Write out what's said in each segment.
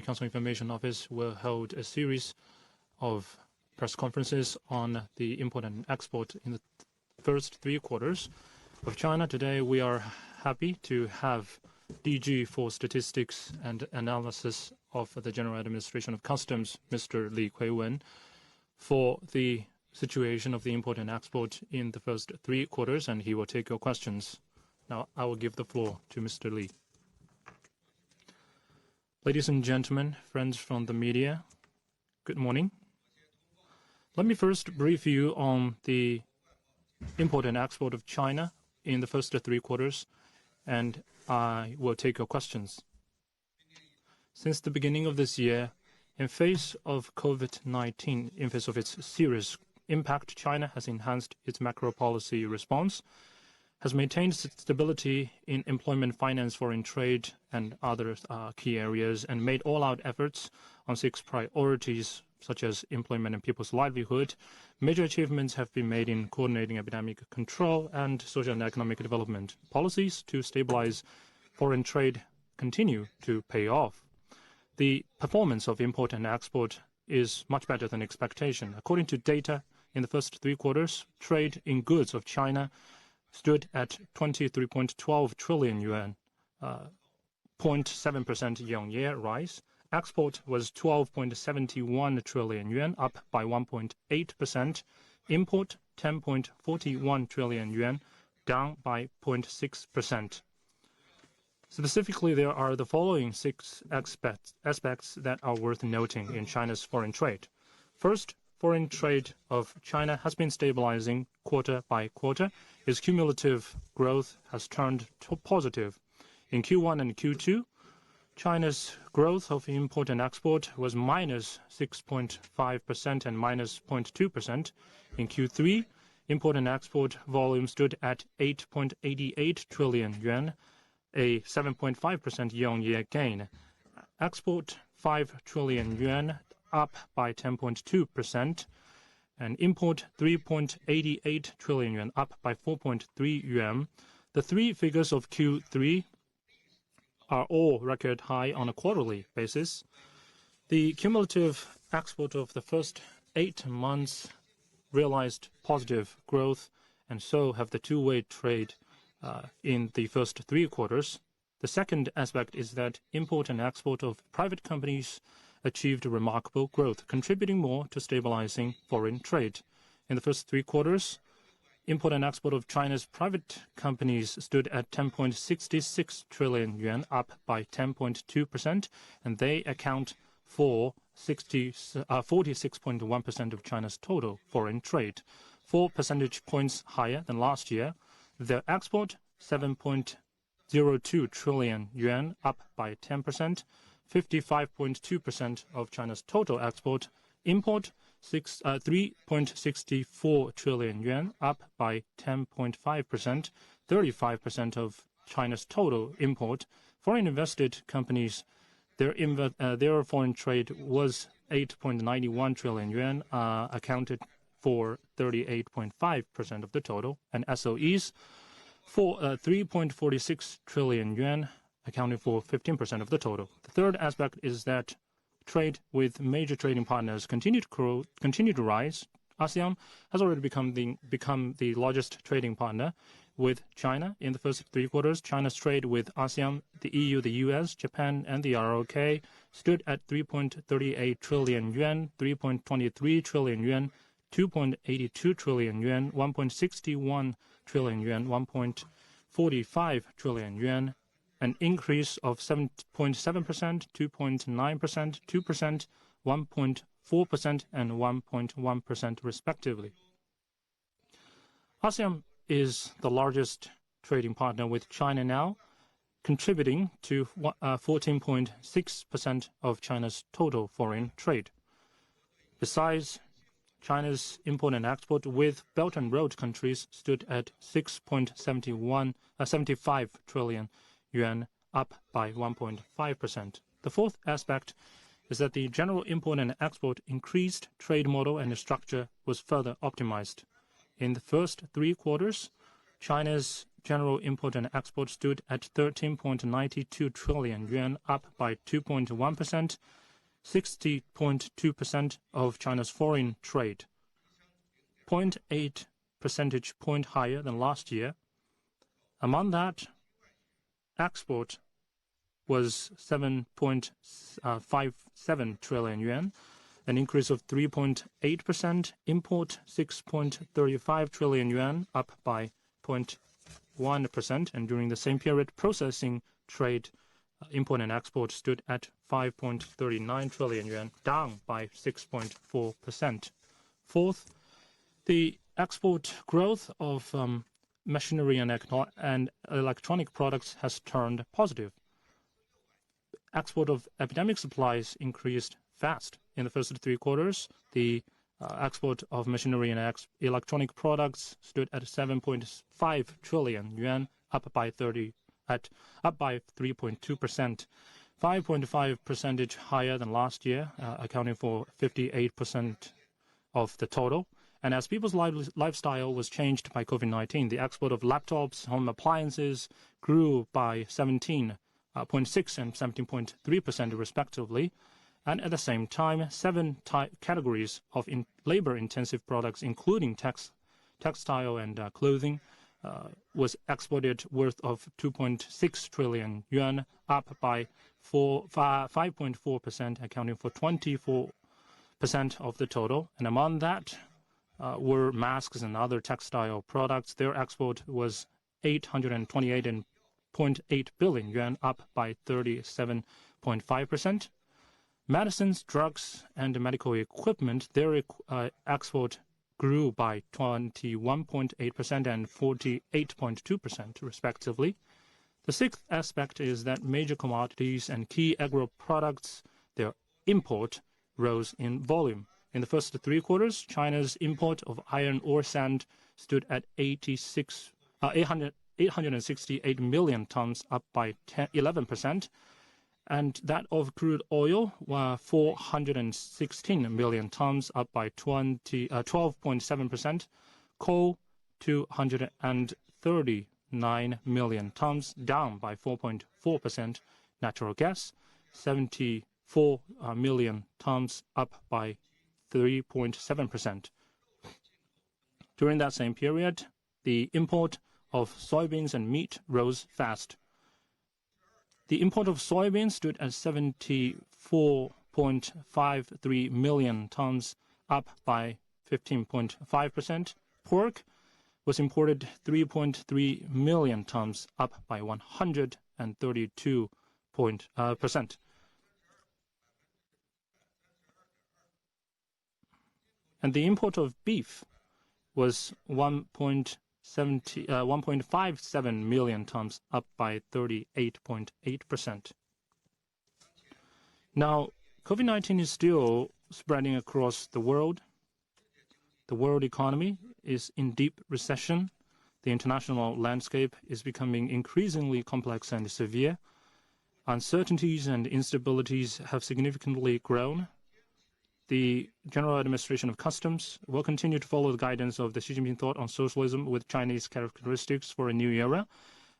Council Information Office will hold a series of press conferences on the import and export in the first 3 quarters of China. Today, we are happy to have DG for Statistics and Analysis of the General Administration of Customs, Mr. Kuiwen, for the situation of the import and export in the first 3 quarters, and he will take your questions. Now, I will give the floor to Mr. Li. Ladies and gentlemen, friends from the media, good morning. Let me first brief you on the import and export of China in the first 3 quarters, and I will take your questions. Since the beginning of this year, in face of COVID-19, in face of its serious impact, China has enhanced its macro policy response, has maintained stability in employment, finance, foreign trade, and other key areas, and made all-out efforts on 6 priorities, such as employment and people's livelihood. Major achievements have been made in coordinating epidemic control and social and economic development. Policies to stabilize foreign trade continue to pay off. The performance of import and export is much better than expectation. According to data, in the first 3 quarters, trade in goods of China stood at 23.12 trillion yuan, 0.7% year-on-year rise. Export was 12.71 trillion yuan, up by 1.8%. Import, 10.41 trillion yuan, down by 0.6%. Specifically, there are the following 6 aspects that are worth noting in China's foreign trade. First, foreign trade of China has been stabilizing quarter by quarter. Its cumulative growth has turned to positive. In Q1 and Q2, China's growth of import and export was minus 6.5% and minus 0.2%. In Q3, import and export volume stood at 8.88 trillion yuan, a 7.5% year-on-year gain. Export 5 trillion yuan, up by 10.2%, and import 3.88 trillion yuan, up by 4.3 yuan. The 3 figures of Q3 are all record high on a quarterly basis. The cumulative export of the first 8 months realized positive growth, and so have the two-way trade in the first 3 quarters. The second aspect is that import and export of private companies achieved remarkable growth, contributing more to stabilizing foreign trade. In the first 3 quarters, import and export of China's private companies stood at 10.66 trillion yuan, up by 10.2%, and they account for 46.1% of China's total foreign trade, 4 percentage points higher than last year. The export, 7.02 trillion yuan, up by 10%, 55.2% of China's total export. Import, 3.64 trillion yuan, up by 10.5%, 35% of China's total import. Foreign invested companies, their foreign trade was 8.91 trillion yuan, accounted for 38.5% of the total, and SOEs for 3.46 trillion yuan, accounting for 15% of the total. The third aspect is that trade with major trading partners continue to rise. ASEAN has already become the largest trading partner with China. In the first 3 quarters, China's trade with ASEAN, the EU, the US, Japan, and the ROK stood at 3.38 trillion yuan, 3.23 trillion yuan, 2.82 trillion yuan, 1.61 trillion yuan, 1.45 trillion yuan, an increase of 7.7%, 2.9%, 2%, 1.4%, and 1.1% respectively. ASEAN is the largest trading partner with China now, contributing to 14.6% of China's total foreign trade. Besides, China's import and export with Belt and Road countries stood at 6.75 trillion yuan, up by 1.5%. The fourth aspect is that the general import and export increased trade model and structure was further optimized. In the first 3 quarters, China's general import and export stood at 13.92 trillion yuan, up by 2.1%, 60.2% of China's foreign trade, 0.8 percentage point higher than last year. Among that, export was 7.57 trillion yuan, an increase of 3.8%. Import 6.35 trillion yuan, up by 0.1%. And during the same period, processing trade, import and export stood at 5.39 trillion yuan, down by 6.4%. Fourth, the export growth of machinery and electronic products has turned positive. Export of epidemic supplies increased fast. In the first 3 quarters, the export of machinery and electronic products stood at 7.5 trillion yuan, up by 3.2%, 5.5% higher than last year, accounting for 58% of the total. And as people's lifestyle was changed by COVID-19, the export of laptops, home appliances grew by 17.6% and 17.3% respectively. And at the same time, 7 categories of labor-intensive products, including textile and clothing, was exported worth of 2.6 trillion yuan, up by 5.4%, accounting for 24% of the total. And among that were masks and other textile products. Their export was 828.8 billion yuan, up by 37.5%. Medicines, drugs, and medical equipment, their export grew by 21.8% and 48.2% respectively. The sixth aspect is that major commodities and key agro products, their import rose in volume. In the first 3 quarters, China's import of iron ore sand stood at 868 million tons, up by 11%. And that of crude oil were 416 million tons, up by 12.7%. Coal, 239 million tons, down by 4.4%. Natural gas, 74 million tons, up by 3.7%. During that same period, the import of soybeans and meat rose fast. The import of soybeans stood at 74.53 million tons, up by 15.5%. Pork was imported 3.3 million tons, up by 132%. And the import of beef was 1.57 million tons, up by 38.8%. Now, COVID-19 is still spreading across the world. The world economy is in deep recession. The international landscape is becoming increasingly complex and severe. Uncertainties and instabilities have significantly grown. The General Administration of Customs will continue to follow the guidance of the Xi Jinping thought on socialism with Chinese characteristics for a new era,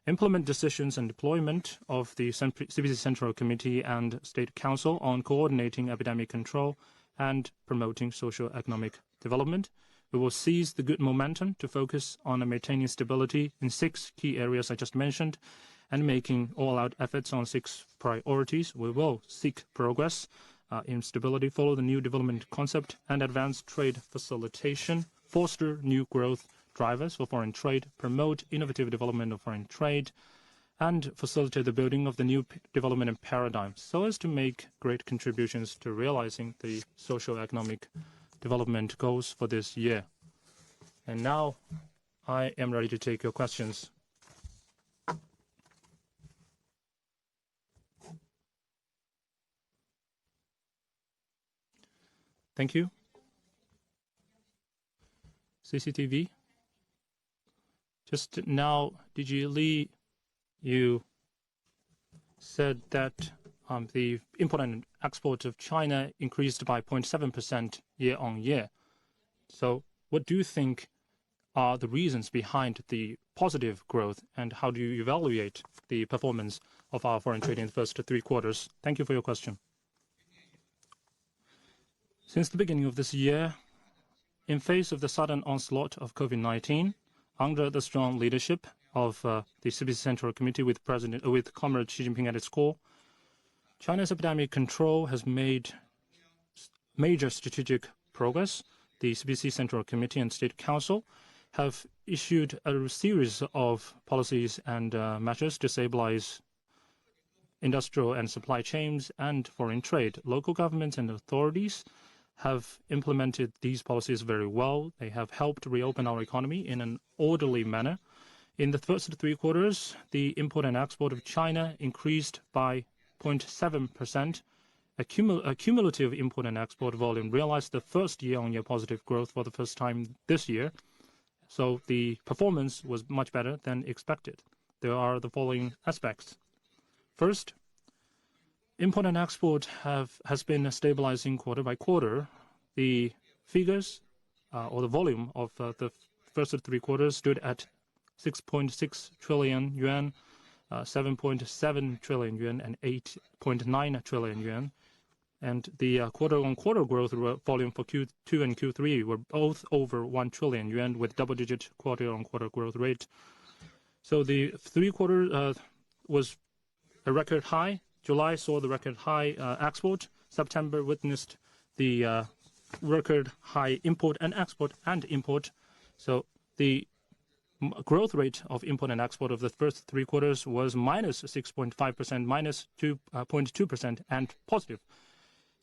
implement decisions and deployment of the CPC Central Committee and State Council on coordinating epidemic control and promoting socio-economic development. We will seize the good momentum to focus on maintaining stability in 6 key areas I just mentioned and making all-out efforts on 6 priorities. We will seek progress in stability, follow the new development concept, and advance trade facilitation, foster new growth drivers for foreign trade, promote innovative development of foreign trade, and facilitate the building of the new development paradigm so as to make great contributions to realizing the socio-economic development goals for this year. And now I am ready to take your questions. Thank you. CCTV. Just now, DG Li, you said that the import and export of China increased by 0.7% year on year. So what do you think are the reasons behind the positive growth, and how do you evaluate the performance of our foreign trade in the first 3 quarters? Thank you for your question. Since the beginning of this year, in face of the sudden onslaught of COVID-19, under the strong leadership of the CPC Central Committee with Comrade Xi Jinping at its core, China's epidemic control has made major strategic progress. The CPC Central Committee and State Council have issued a series of policies and measures to stabilize industrial and supply chains and foreign trade. Local governments and authorities have implemented these policies very well. They have helped reopen our economy in an orderly manner. In the first 3 quarters, the import and export of China increased by 0.7%. A cumulative import and export volume realized the first year-on-year positive growth for the first time this year. So the performance was much better than expected. There are the following aspects. First, import and export has been stabilizing quarter by quarter. The figures or the volume of the first 3 quarters stood at 6.6 trillion yuan, 7.7 trillion yuan, and 8.9 trillion yuan. And the quarter-on-quarter growth volume for Q2 and Q3 were both over 1 trillion yuan with double-digit quarter-on-quarter growth rate. So the 3 quarters was a record high. July saw the record high export. September witnessed the record high import and export and import. So the growth rate of import and export of the first 3 quarters was minus 6.5%, minus 2.2%, and positive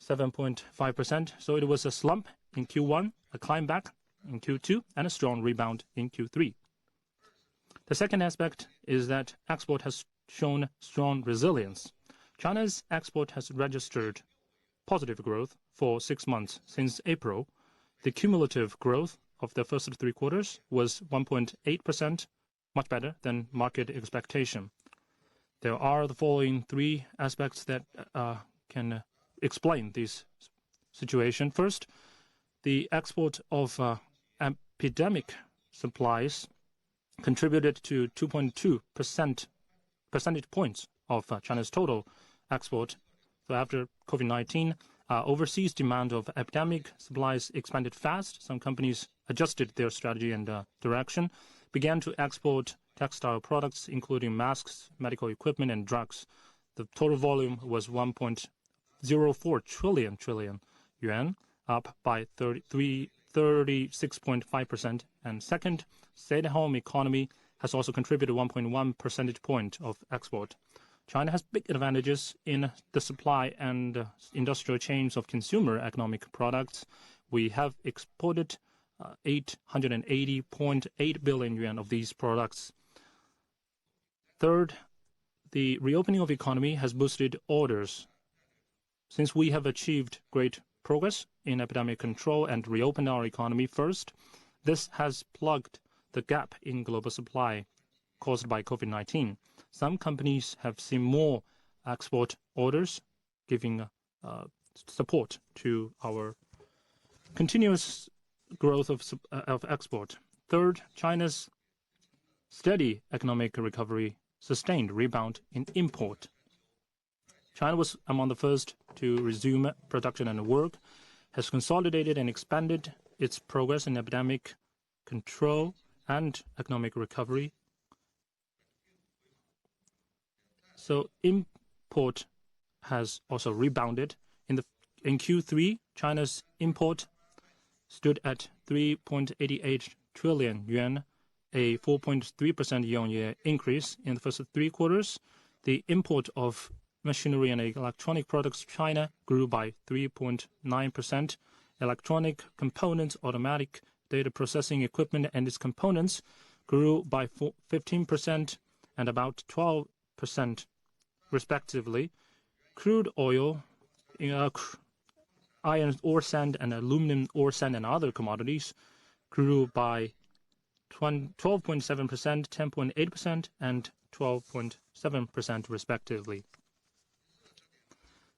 7.5%. So it was a slump in Q1, a climb back in Q2, and a strong rebound in Q3. The second aspect is that export has shown strong resilience. China's export has registered positive growth for 6 months since April. The cumulative growth of the first 3 quarters was 1.8%, much better than market expectation. There are the following 3 aspects that can explain this situation. First, the export of epidemic supplies contributed to 2.2 percentage points of China's total export. So after COVID-19, overseas demand of epidemic supplies expanded fast. Some companies adjusted their strategy and direction, began to export textile products, including masks, medical equipment, and drugs. The total volume was 1.04 trillion yuan, up by 36.5%. And second, stay-at-home economy has also contributed 1.1 percentage point of export. China has big advantages in the supply and industrial chains of consumer economic products. We have exported 880.8 billion yuan of these products. Third, the reopening of economy has boosted orders. Since we have achieved great progress in epidemic control and reopened our economy first, this has plugged the gap in global supply caused by COVID-19. Some companies have seen more export orders, giving support to our continuous growth of export. Third, China's steady economic recovery sustained rebound in import. China was among the first to resume production and work, has consolidated and expanded its progress in epidemic control and economic recovery. So import has also rebounded. In Q3, China's import stood at 3.88 trillion yuan, a 4.3% year-on-year increase. In the first 3 quarters, the import of machinery and electronic products to China grew by 3.9%. Electronic components, automatic data processing equipment and its components grew by 15% and about 12%, respectively. Crude oil, iron ore sand and aluminum ore sand and other commodities grew by 12.7%, 10.8%, and 12.7%, respectively.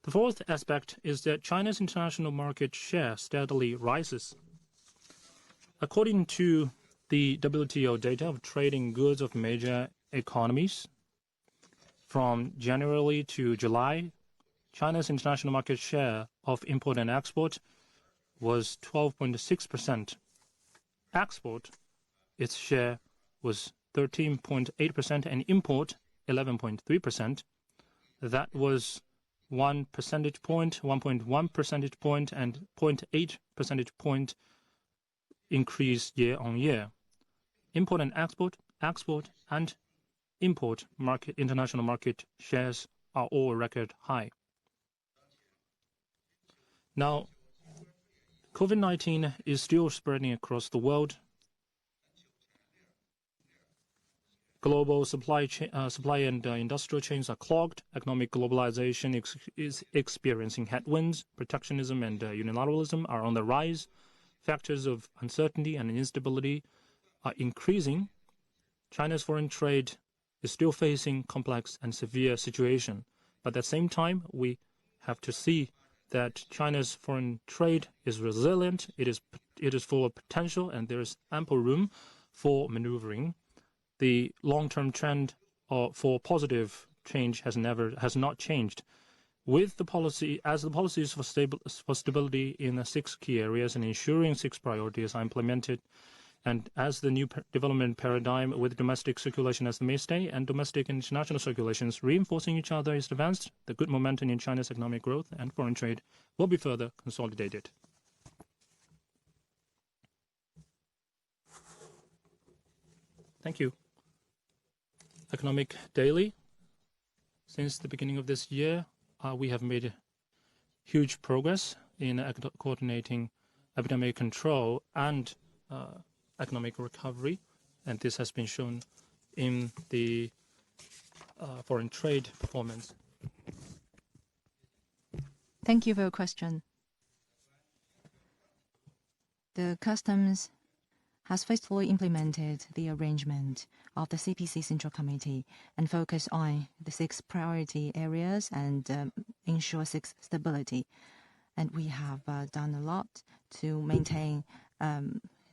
The fourth aspect is that China's international market share steadily rises. According to the WTO data of trading goods of major economies, from January to July, China's international market share of import and export was 12.6%. Export, its share was 13.8%, and import 11.3%. That was 1 percentage point, 1.1 percentage point, and 0.8 percentage point increase year on year. Import and export and import market, international market shares are all record high. Now, COVID-19 is still spreading across the world. Global supply and industrial chains are clogged. Economic globalization is experiencing headwinds. Protectionism and unilateralism are on the rise. Factors of uncertainty and instability are increasing. China's foreign trade is still facing complex and severe situation. But at the same time, we have to see that China's foreign trade is resilient, it is full of potential, and there is ample room for maneuvering. The long-term trend for positive change has not changed. With the policies for stability in the 6 key areas and ensuring 6 priorities are implemented, and as the new development paradigm with domestic circulation as the mainstay and domestic and international circulations reinforcing each other is advanced, the good momentum in China's economic growth and foreign trade will be further consolidated. Thank you. Economic Daily. Since the beginning of this year, we have made huge progress in coordinating epidemic control and economic recovery, and this has been shown in the foreign trade performance. Thank you for your question. The customs has faithfully implemented the arrangement of the CPC Central Committee and focus on the 6 priority areas and ensure 6 stability. And we have done a lot to maintain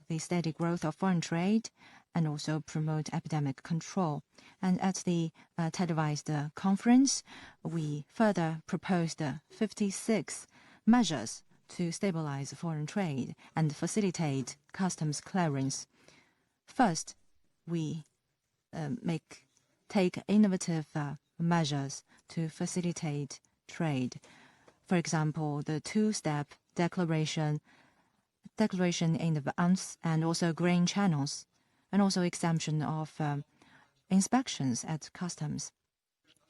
the steady growth of foreign trade and also promote epidemic control. And at the televised conference, we further proposed 56 measures to stabilize foreign trade and facilitate customs clearance. First, we take innovative measures to facilitate trade. For example, the 2-step declaration in advance and also green channels, and also exemption of inspections at customs.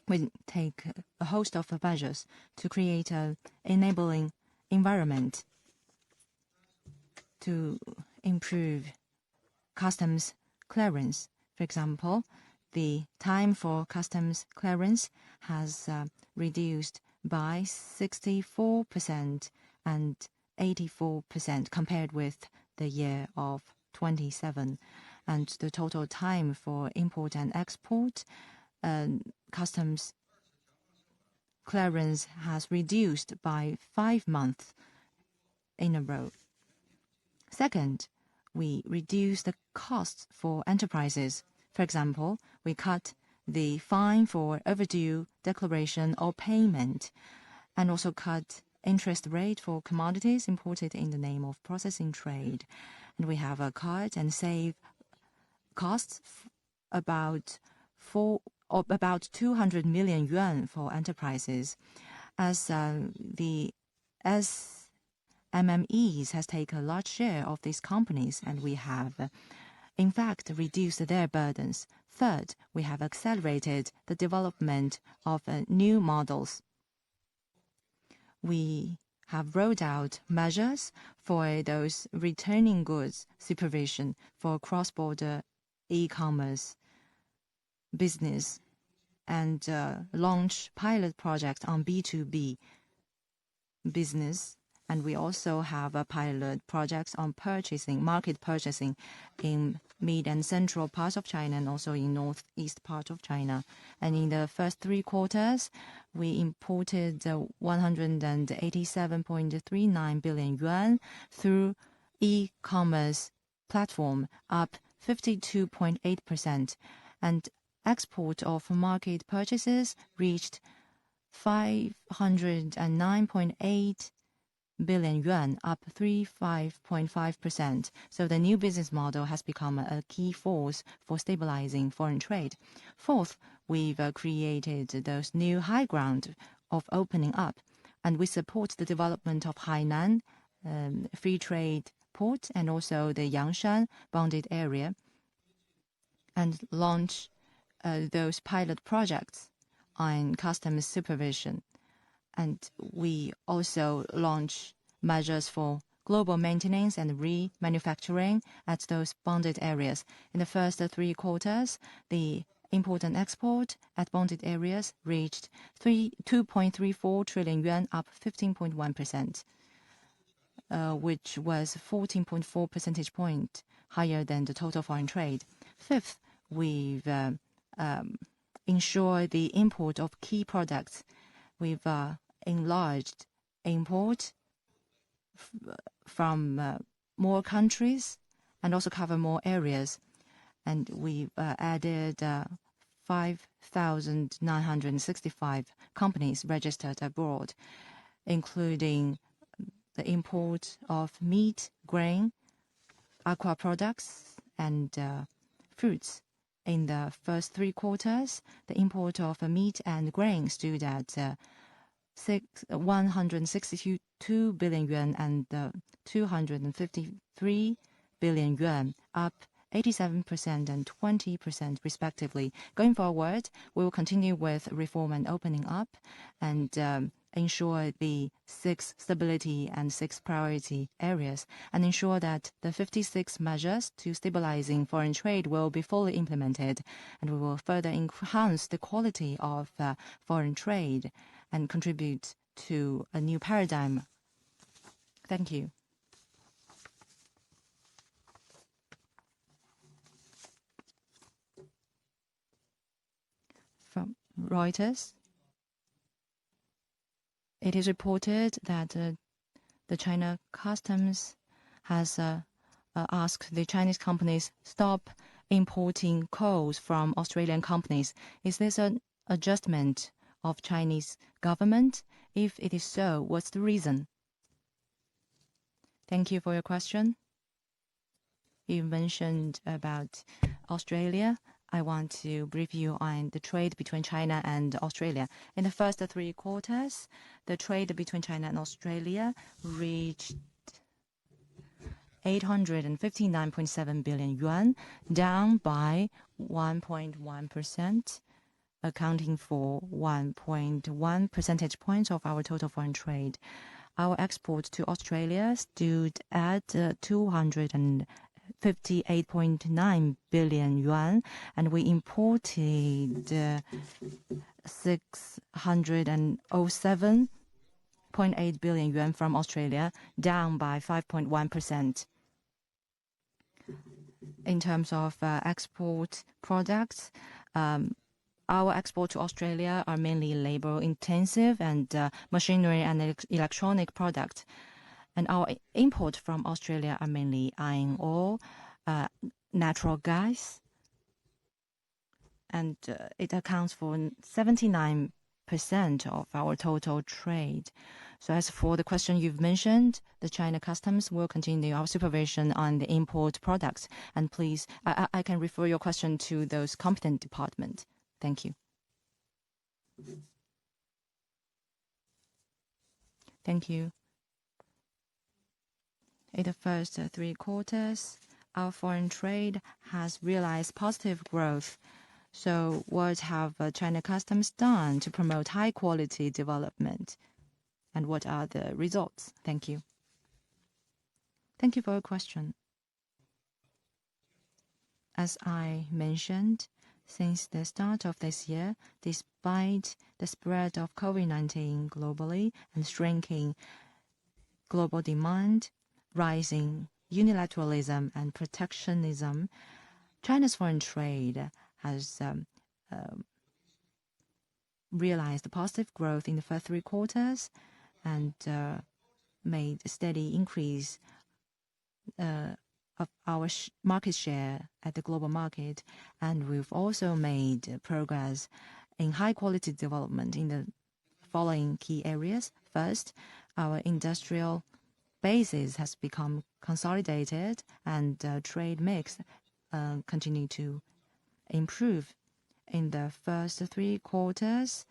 We take a host of measures to create an enabling environment to improve customs clearance. For example, the time for customs clearance has reduced by 64% and 84% compared with the year of 27, and the total time for import and export customs clearance has reduced by 5 months in a row. Second, we reduce the costs for enterprises. For example, we cut the fine for overdue declaration or payment, and also cut interest rate for commodities imported in the name of processing trade. And we have cut and save costs about 200 million yuan for enterprises, as the SMMEs has taken a large share of these companies, and we have in fact reduced their burdens. Third, we have accelerated the development of new models. We have rolled out measures for those returning goods supervision for cross-border e-commerce business, and launch pilot projects on B2B business. And we also have pilot projects on market purchasing in mid and central parts of China and also in northeast part of China. And in the first 3 quarters, we imported 187.39 billion yuan through e-commerce platform, up 52.8%, and export of market purchases reached 509.8 billion yuan, up 35.5%. So the new business model has become a key force for stabilizing foreign trade. Fourth, we've created those new high ground of opening up, and we support the development of Hainan free trade port and also the Yangshan bounded area, and launch those pilot projects on customs supervision. And we also launch measures for global maintenance and remanufacturing at those bonded areas. In the first 3 quarters, the import and export at bonded areas reached 2.34 trillion yuan, up 15.1%, which was 14.4 percentage point higher than the total foreign trade. Fifth, we've ensured the import of key products. We've enlarged import from more countries and also cover more areas. And we've added 5,965 companies registered abroad, including the import of meat, grain, aqua products, and fruits. In the first 3 quarters, the import of meat and grain stood at 162 billion yuan and 253 billion yuan, up 87% and 20% respectively. Going forward, we will continue with reform and opening up and ensure the 6 stability and 6 priority areas, and ensure that the 56 measures to stabilizing foreign trade will be fully implemented, and we will further enhance the quality of foreign trade and contribute to a new paradigm. Thank you. From Reuters, it is reported that the China customs has asked the Chinese companies stop importing coals from Australian companies. Is this an adjustment of Chinese government? If it is so, what's the reason? Thank you for your question. You mentioned about Australia. I want to brief you on the trade between China and Australia. In the first 3 quarters, the trade between China and Australia reached 859.7 billion yuan, down by 1.1%, accounting for 1.1 percentage points of our total foreign trade. Our export to Australia stood at 258.9 billion yuan, and we imported 607.8 billion yuan from Australia, down by 5.1%. In terms of export products, our export to Australia are mainly labor-intensive and machinery and electronic products. And our import from Australia are mainly iron ore, natural gas, and it accounts for 79% of our total trade. So as for the question you've mentioned, the China customs will continue our supervision on the import products. And please, I can refer your question to those competent departments. Thank you. Thank you. In the first 3 quarters, our foreign trade has realized positive growth. So what have China customs done to promote high-quality development? And what are the results? Thank you. Thank you for your question. As I mentioned, since the start of this year, despite the spread of COVID-19 globally and shrinking global demand, rising unilateralism and protectionism, China's foreign trade has realized positive growth in the first 3 quarters and made a steady increase of our market share at the global market, and we've also made progress in high-quality development in the following key areas. First, our industrial basis has become consolidated, and trade mix continue to improve. In the first 3 quarters,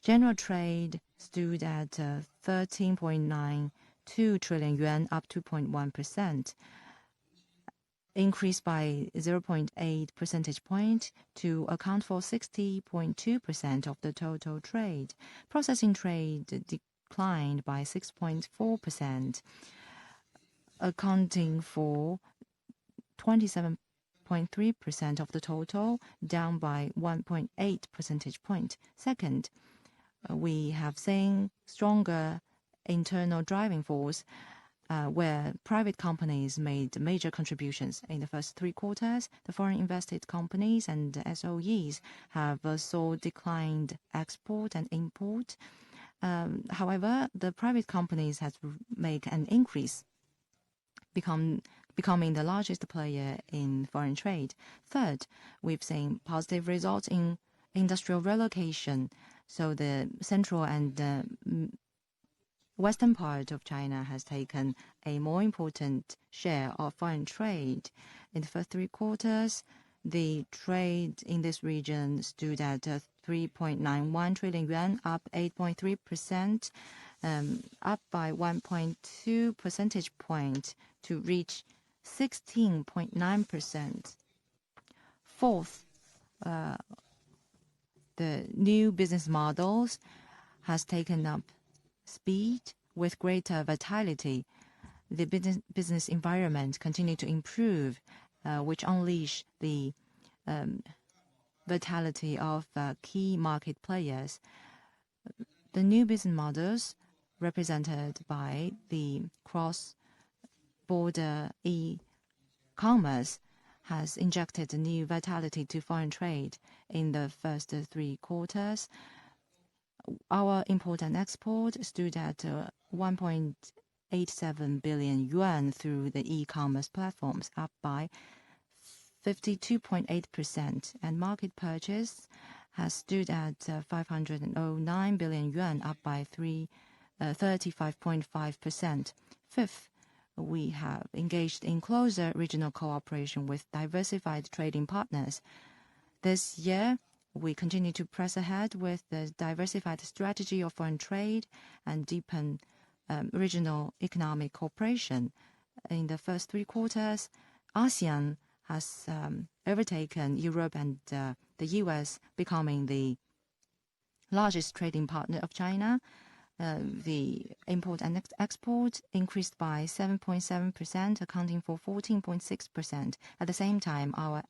general trade stood at 13.92 trillion yuan, up 2.1%, increased by 0.8 percentage point to account for 60.2% of the total trade. Processing trade declined by 6.4%, accounting for 27.3% of the total, down by 1.8 percentage point. Second, we have seen stronger internal driving force where private companies made major contributions. In the first 3 quarters, the foreign invested companies and SOEs have saw declined export and import. However, the private companies has made an increase, becoming the largest player in foreign trade. Third, we've seen positive results in industrial relocation. So the central and western part of China has taken a more important share of foreign trade. In the first 3 quarters, the trade in this region stood at 3.91 trillion yuan, up 8.3%, up by 1.2 percentage point to reach 16.9%. Fourth, the new business models has taken up speed with greater vitality. The business environment continued to improve, which unleashed the vitality of key market players. The new business models represented by the cross-border e-commerce has injected new vitality to foreign trade. In the first 3 quarters, our import and export stood at 1.87 billion yuan through the e-commerce platforms, up by 52.8%, and market purchase has stood at 509 billion yuan, up by 35.5%. Fifth, we have engaged in closer regional cooperation with diversified trading partners. This year, we continue to press ahead with the diversified strategy of foreign trade and deepen regional economic cooperation. In the first 3 quarters, ASEAN has overtaken Europe and the US, becoming the largest trading partner of China. The import and export increased by 7.7%, accounting for 14.6%. At the same time, our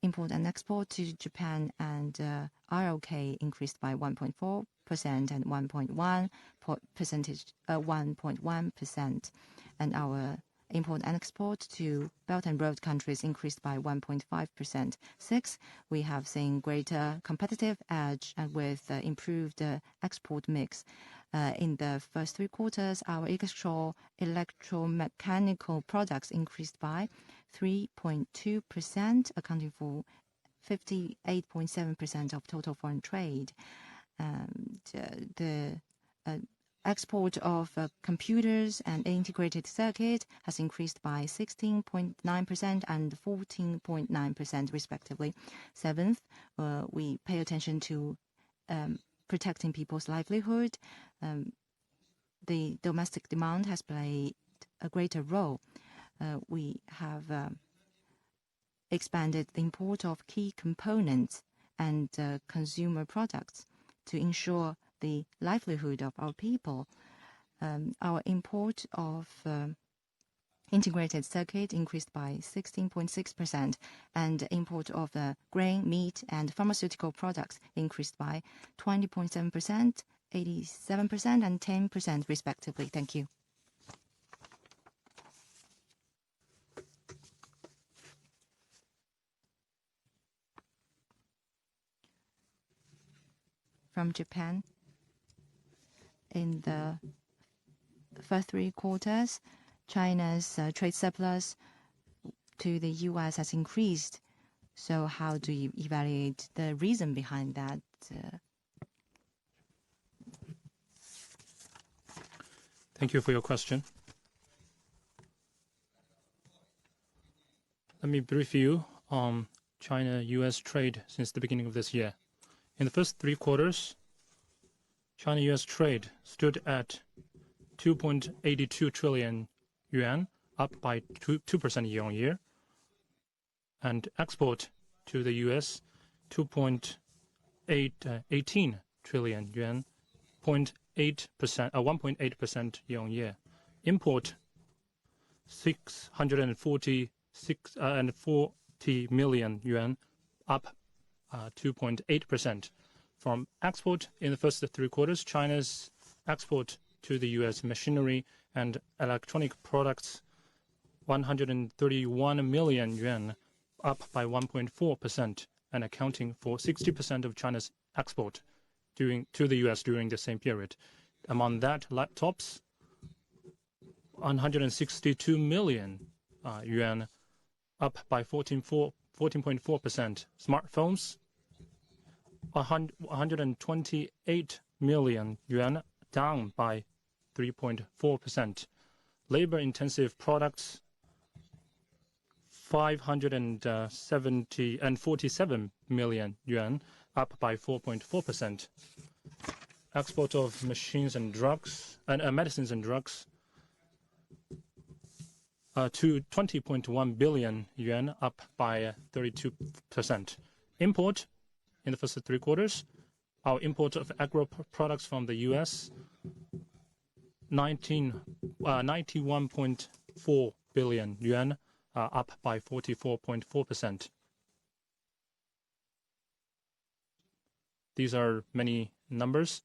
import and export to Japan and ROK increased by 1.4% and 1.1%, and our import and export to Belt and Road countries increased by 1.5%. Six, we have seen greater competitive edge and with improved export mix. In the first 3 quarters, our electromechanical products increased by 3.2%, accounting for 58.7% of total foreign trade. The export of computers and integrated circuit has increased by 16.9% and 14.9% respectively. Seventh, we pay attention to protecting people's livelihood. The domestic demand has played a greater role. We have expanded the import of key components and consumer products to ensure the livelihood of our people. Our import of integrated circuit increased by 16.6%, and import of grain, meat, and pharmaceutical products increased by 20.7%, 87%, and 10% respectively. Thank you. From Japan, in the first 3 quarters, China's trade surplus to the U.S. has increased. So how do you evaluate the reason behind that? Thank you for your question. Let me brief you on China-U.S. trade since the beginning of this year. In the first 3 quarters, China-U.S. trade stood at 2.82 trillion yuan, up by 2% year-on-year, and export to the U.S. 2.18 trillion yuan, 1.8% year-on-year. Import 640 million yuan, up 2.8%. From export in the first 3 quarters, China's export to the U.S. machinery and electronic products 131 million yuan, up by 1.4%, and accounting for 60% of China's export to the U.S. during the same period. Among that, laptops 162 million yuan, up by 14.4%. Smartphones 128 million yuan, down by 3.4%. Labor-intensive products 547 million yuan, up by 4.4%. Export of machines and drugs and medicines and drugs to 20.1 billion yuan, up by 32%. Import in the first 3 quarters, our import of agro products from the U.S. 91.4 billion yuan, up by 44.4%. These are many numbers.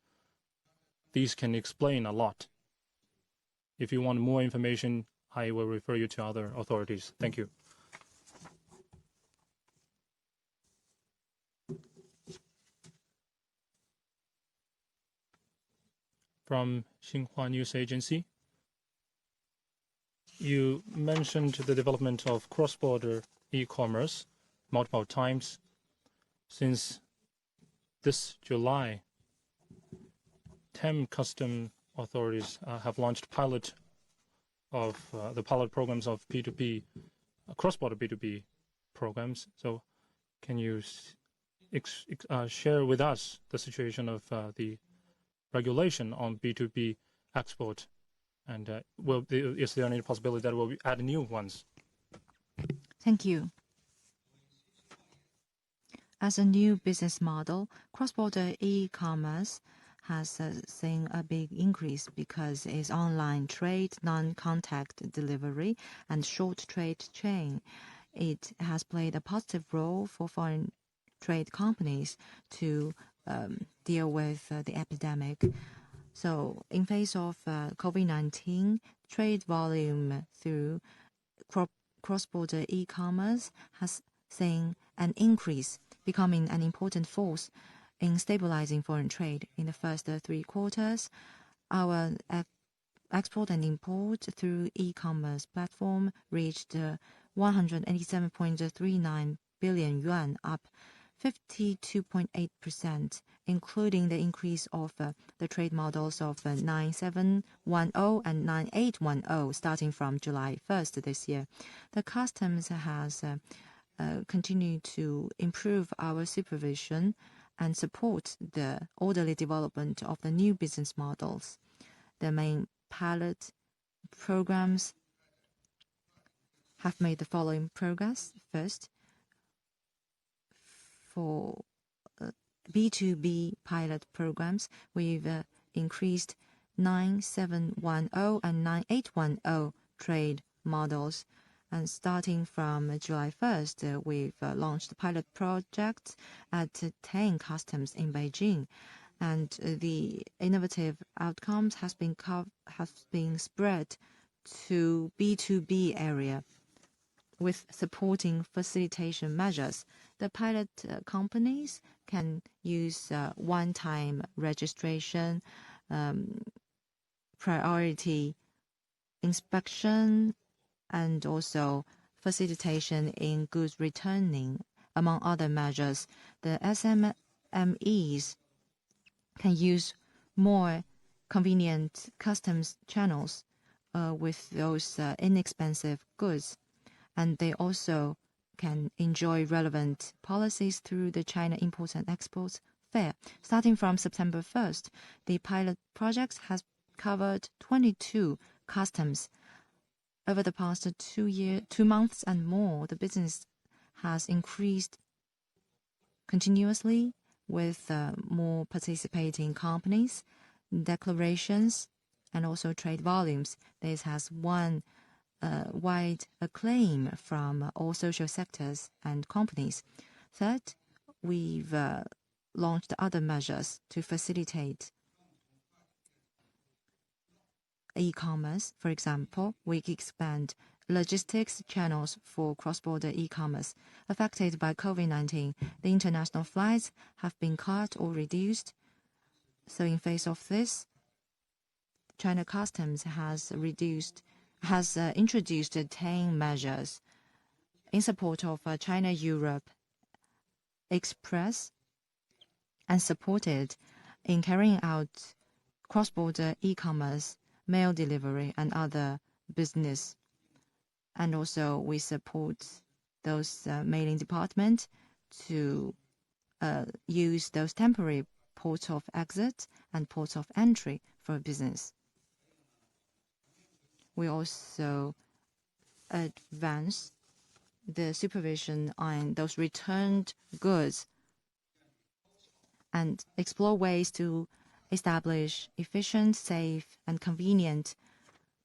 These can explain a lot. If you want more information, I will refer you to other authorities. Thank you. From Xinhua News Agency, you mentioned the development of cross-border e-commerce multiple times. Since this July, 10 custom authorities have launched the pilot programs of B2B, cross-border B2B programs. So can you share with us the situation of the regulation on B2B export? And is there any possibility that we'll add new ones? Thank you. As a new business model, cross-border e-commerce has seen a big increase because it's online trade, non-contact delivery, and short trade chain. It has played a positive role for foreign trade companies to deal with the epidemic. So in face of COVID-19, trade volume through cross-border e-commerce has seen an increase, becoming an important force in stabilizing foreign trade. In the first 3 quarters, our export and import through e-commerce platform reached 187.39 billion yuan, up 52.8%, including the increase of the trade models of 9710 and 9810 starting from July 1st this year. The customs has continued to improve our supervision and support the orderly development of the new business models. The main pilot programs have made the following progress. First, for B2B pilot programs, we've increased 9710 and 9810 trade models. And starting from July 1st, we've launched pilot projects at 10 customs in Beijing. And the innovative outcomes have been spread to B2B area with supporting facilitation measures. The pilot companies can use one-time registration, priority inspection, and also facilitation in goods returning. Among other measures, the SMEs can use more convenient customs channels with those inexpensive goods, and they also can enjoy relevant policies through the China Import and Export Fair. Starting from September 1st, the pilot project has covered 22 customs. Over the past 2 months and more, the business has increased continuously with more participating companies, declarations, and also trade volumes. This has won wide acclaim from all social sectors and companies. Third, we've launched other measures to facilitate e-commerce. For example, we expand logistics channels for cross-border e-commerce. Affected by COVID-19, the international flights have been cut or reduced. So in face of this, China Customs has introduced 10 measures in support of China-Europe Express and supported in carrying out cross-border e-commerce, mail delivery, and other business. And also we support those mailing departments to use those temporary ports of exit and ports of entry for business. We also advance the supervision on those returned goods and explore ways to establish efficient, safe, and convenient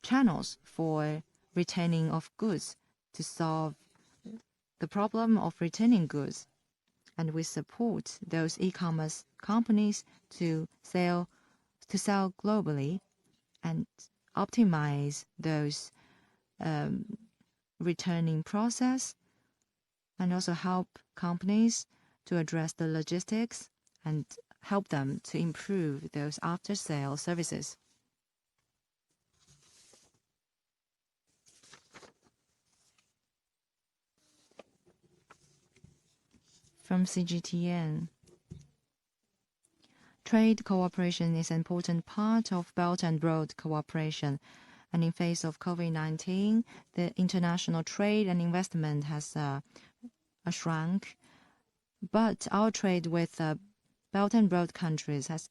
channels for returning of goods to solve the problem of returning goods. And we support those e-commerce companies to sell globally and optimize those returning process, and also help companies to address the logistics and help them to improve those after-sale services. From CGTN, trade cooperation is an important part of Belt and Road cooperation. And in face of COVID-19, the international trade and investment has shrunk. But our trade with Belt and Road countries has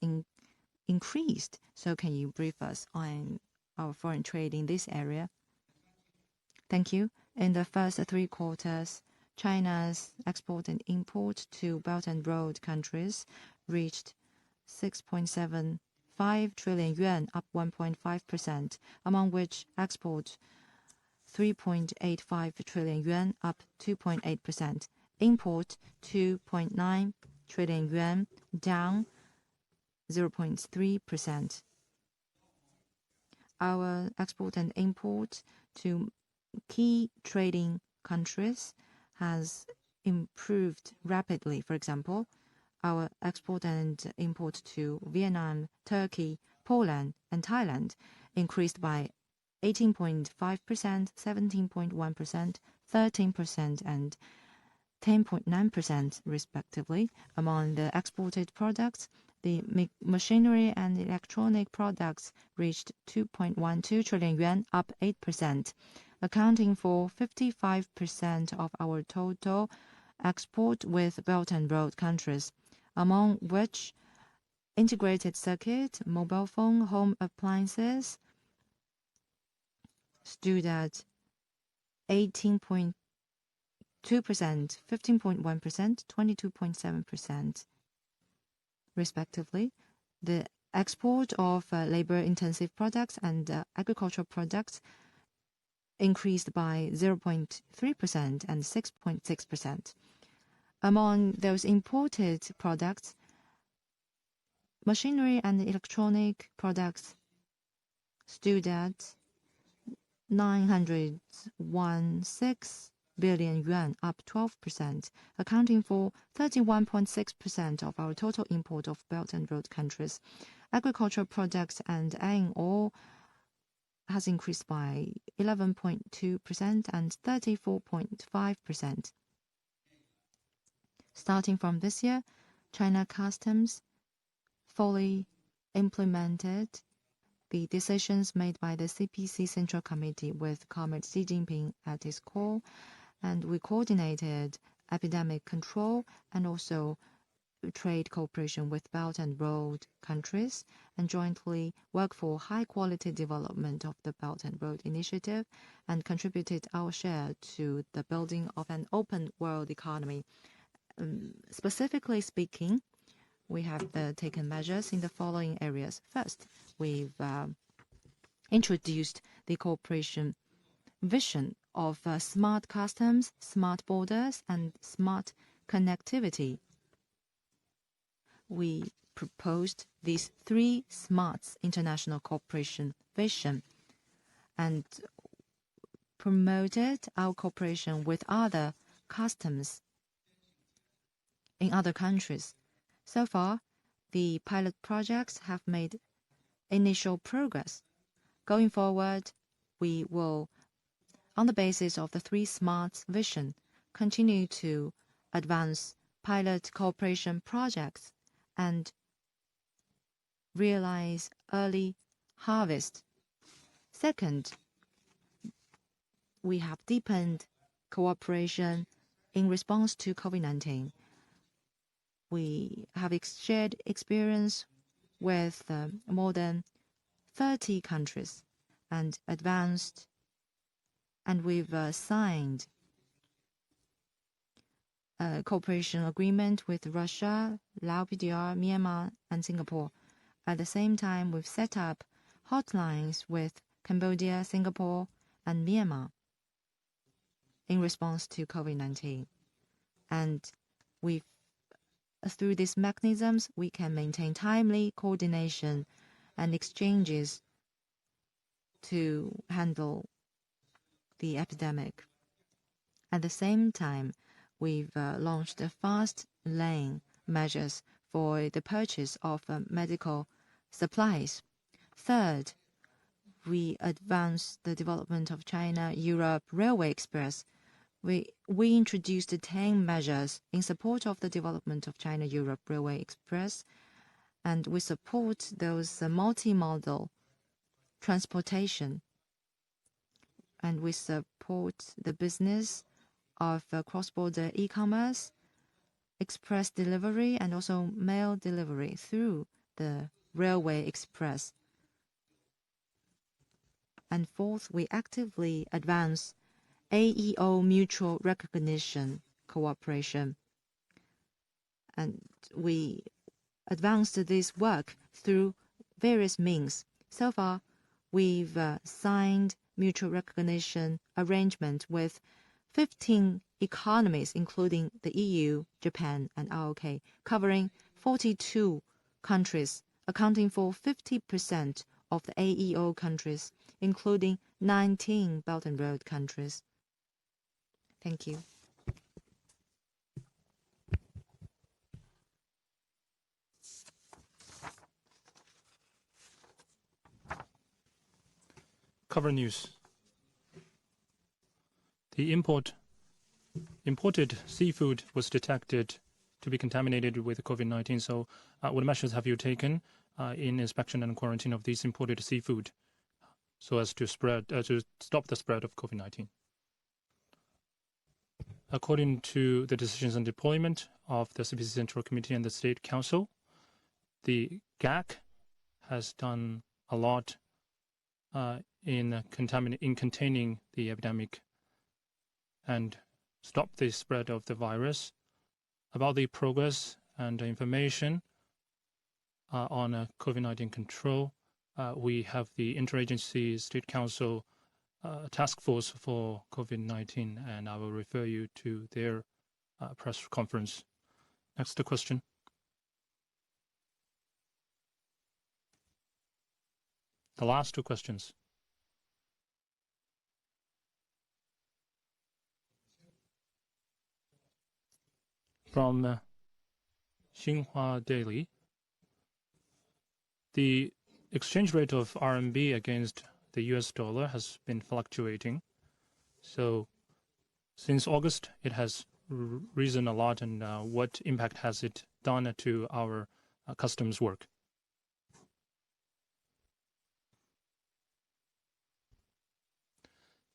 increased. So can you brief us on our foreign trade in this area? Thank you. In the first 3 quarters, China's export and import to Belt and Road countries reached 6.75 trillion yuan, up 1.5%, among which export 3.85 trillion yuan, up 2.8%, import 2.9 trillion yuan, down 0.3%. Our export and import to key trading countries has improved rapidly. For example, our export and import to Vietnam, Turkey, Poland, and Thailand increased by 18.5%, 17.1%, 13%, and 10.9% respectively. Among the exported products, the machinery and electronic products reached 2.12 trillion yuan, up 8%, accounting for 55% of our total export with Belt and Road countries, among which integrated circuit, mobile phone, home appliances stood at 18.2%, 15.1%, 22.7%, respectively. The export of labor-intensive products and agricultural products increased by 0.3% and 6.6%. Among those imported products, machinery and electronic products stood at 916 billion yuan, up 12%, accounting for 31.6% of our total import of Belt and Road countries. Agricultural products and iron ore has increased by 11.2% and 34.5%. Starting from this year, China Customs fully implemented the decisions made by the CPC Central Committee with Comrade Xi Jinping at its core, and we coordinated epidemic control and also trade cooperation with Belt and Road countries, and jointly work for high-quality development of the Belt and Road Initiative, and contributed our share to the building of an open world economy. Specifically speaking, we have taken measures in the following areas. First, we've introduced the cooperation vision of smart customs, smart borders, and smart connectivity. We proposed these 3 smarts international cooperation vision and promoted our cooperation with other customs in other countries. So far, the pilot projects have made initial progress. Going forward, we will, on the basis of the 3 smarts vision, continue to advance pilot cooperation projects and realize early harvest. Second, we have deepened cooperation in response to COVID-19. We have shared experience with more than 30 countries and advanced, and we've signed a cooperation agreement with Russia, Laos, PDR, Myanmar, and Singapore. At the same time, we've set up hotlines with Cambodia, Singapore, and Myanmar in response to COVID-19. And through these mechanisms, we can maintain timely coordination and exchanges to handle the epidemic. At the same time, we've launched fast lane measures for the purchase of medical supplies. Third, we advanced the development of China-Europe Railway Express. We introduced 10 measures in support of the development of China-Europe Railway Express, and we support those multimodal transportation, and we support the business of cross-border e-commerce, express delivery, and also mail delivery through the Railway Express. And fourth, we actively advance AEO mutual recognition cooperation. And we advanced this work through various means. So far, we've signed mutual recognition arrangement with 15 economies, including the EU, Japan, and ROK, covering 42 countries, accounting for 50% of the AEO countries, including 19 Belt and Road countries. Thank you. Cover news. The imported seafood was detected to be contaminated with COVID-19. So what measures have you taken in inspection and quarantine of these imported seafood so as to stop the spread of COVID-19? According to the decisions on deployment of the CPC Central Committee and the State Council, the GACC has done a lot in containing the epidemic and stop the spread of the virus. About the progress and information on COVID-19 control, we have the Interagency State Council Task Force for COVID-19, and I will refer you to their press conference. Next question. The last 2 questions. From Xinhua Daily, the exchange rate of RMB against the US dollar has been fluctuating. So since August, it has risen a lot, and what impact has it done to our customs work?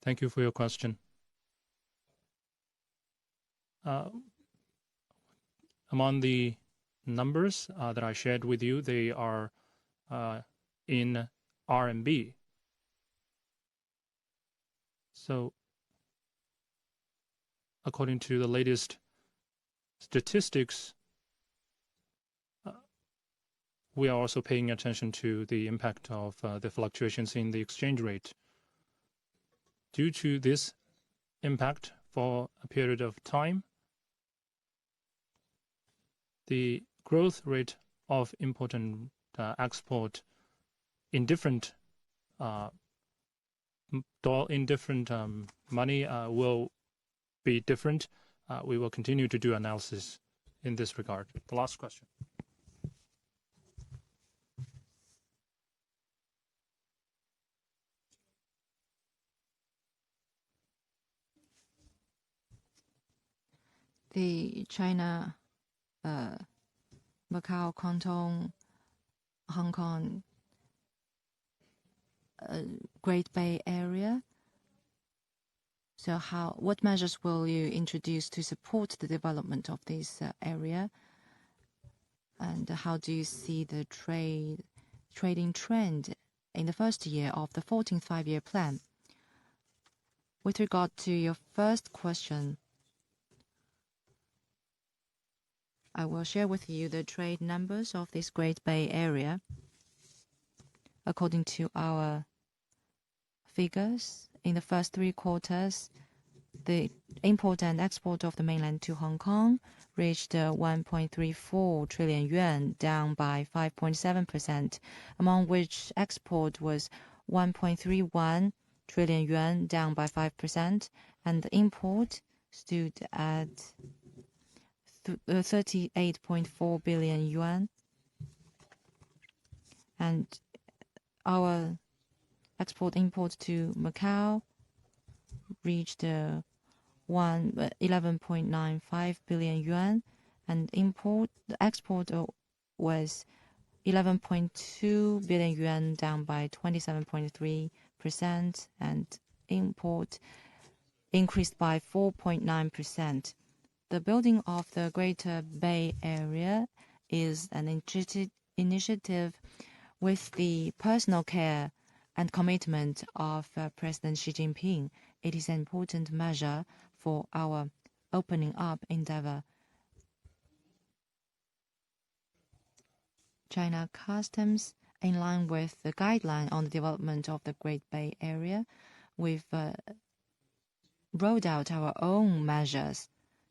Thank you for your question. Among the numbers that I shared with you, they are in RMB. So according to the latest statistics, we are also paying attention to the impact of the fluctuations in the exchange rate. Due to this impact for a period of time, the growth rate of import and export in different money will be different. We will continue to do analysis in this regard. The last question. The China, Macau, Canton, Hong Kong, Great Bay Area. So what measures will you introduce to support the development of this area? And how do you see the trading trend in the first year of the 14th five-year plan? With regard to your first question, I will share with you the trade numbers of this Great Bay Area. According to our figures, in the first 3 quarters, the import and export of the mainland to Hong Kong reached 1.34 trillion yuan, down by 5.7%, among which export was 1.31 trillion yuan, down by 5%, and the import stood at 38.4 billion yuan. And our export-import to Macau reached 11.95 billion yuan, and the export was 11.2 billion yuan, down by 27.3%, and import increased by 4.9%. The building of the Greater Bay Area is an initiative with the personal care and commitment of President Xi Jinping. It is an important measure for our opening up endeavor. China Customs, in line with the guideline on the development of the Great Bay Area, we've rolled out our own measures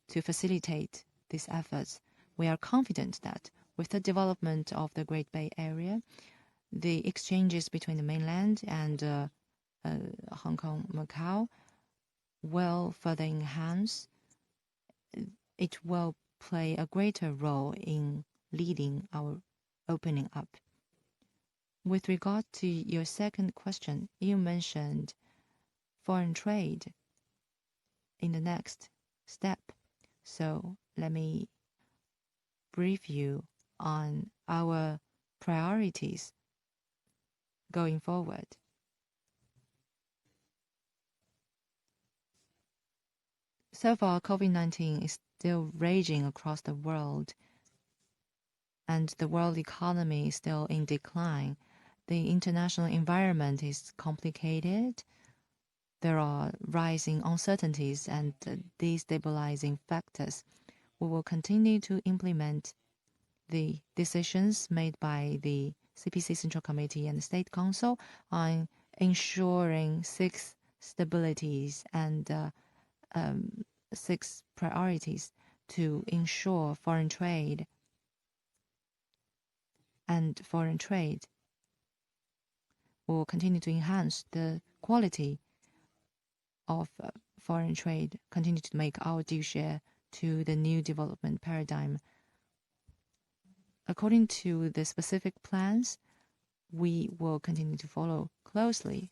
to facilitate these efforts. We are confident that with the development of the Great Bay Area, the exchanges between the mainland and Hong Kong, Macau will further enhance. It will play a greater role in leading our opening up. With regard to your second question, you mentioned foreign trade in the next step. So let me brief you on our priorities going forward. So far, COVID-19 is still raging across the world, and the world economy is still in decline. The international environment is complicated. There are rising uncertainties and destabilizing factors. We will continue to implement the decisions made by the CPC Central Committee and the State Council on ensuring 6 stabilities and 6 priorities to ensure foreign trade. And foreign trade will continue to enhance the quality of foreign trade, continue to make our due share to the new development paradigm. According to the specific plans, we will continue to follow closely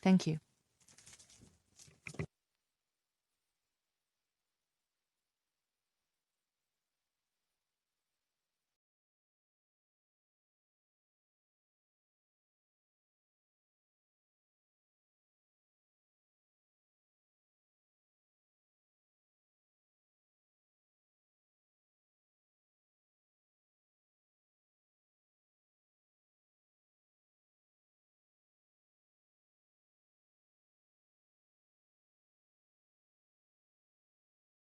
Thank you.